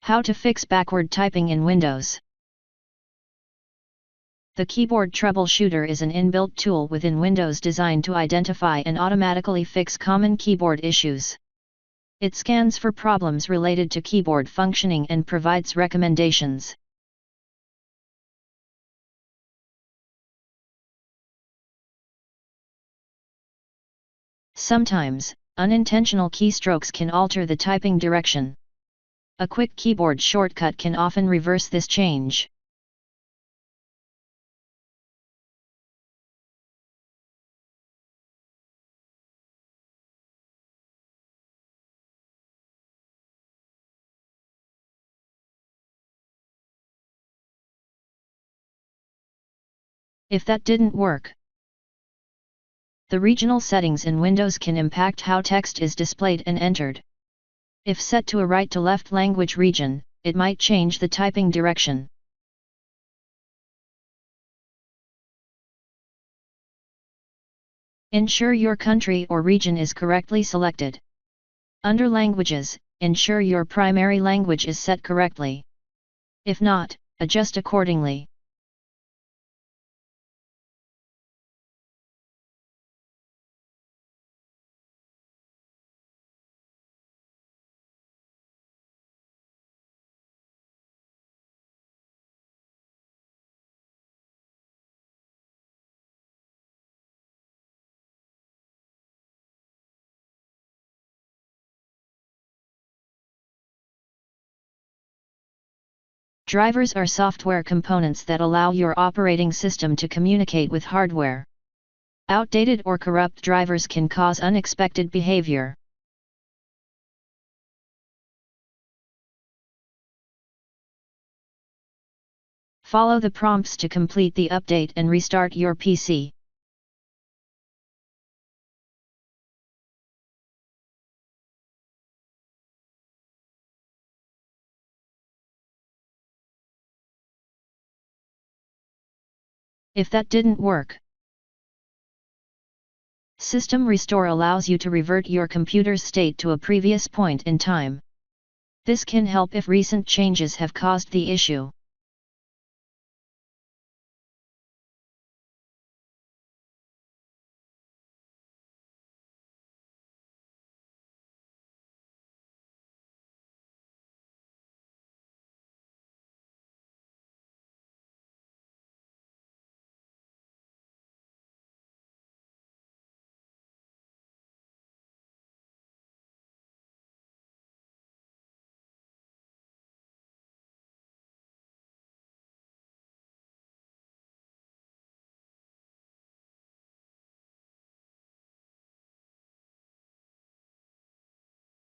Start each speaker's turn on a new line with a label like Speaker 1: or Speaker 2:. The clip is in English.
Speaker 1: How to fix backward typing in Windows. The Keyboard Troubleshooter is an inbuilt tool within Windows designed to identify and automatically fix common keyboard issues. It scans for problems related to keyboard functioning and provides recommendations. Sometimes, unintentional keystrokes can alter the typing direction. A quick keyboard shortcut can often reverse this change. If that didn't work, the regional settings in Windows can impact how text is displayed and entered. If set to a right-to-left language region, it might change the typing direction. Ensure your country or region is correctly selected. Under Languages, ensure your primary language is set correctly. If not, adjust accordingly. Drivers are software components that allow your operating system to communicate with hardware. Outdated or corrupt drivers can cause unexpected behavior. Follow the prompts to complete the update and restart your PC. If that didn't work, System Restore allows you to revert your computer's state to a previous point in time. This can help if recent changes have caused the issue.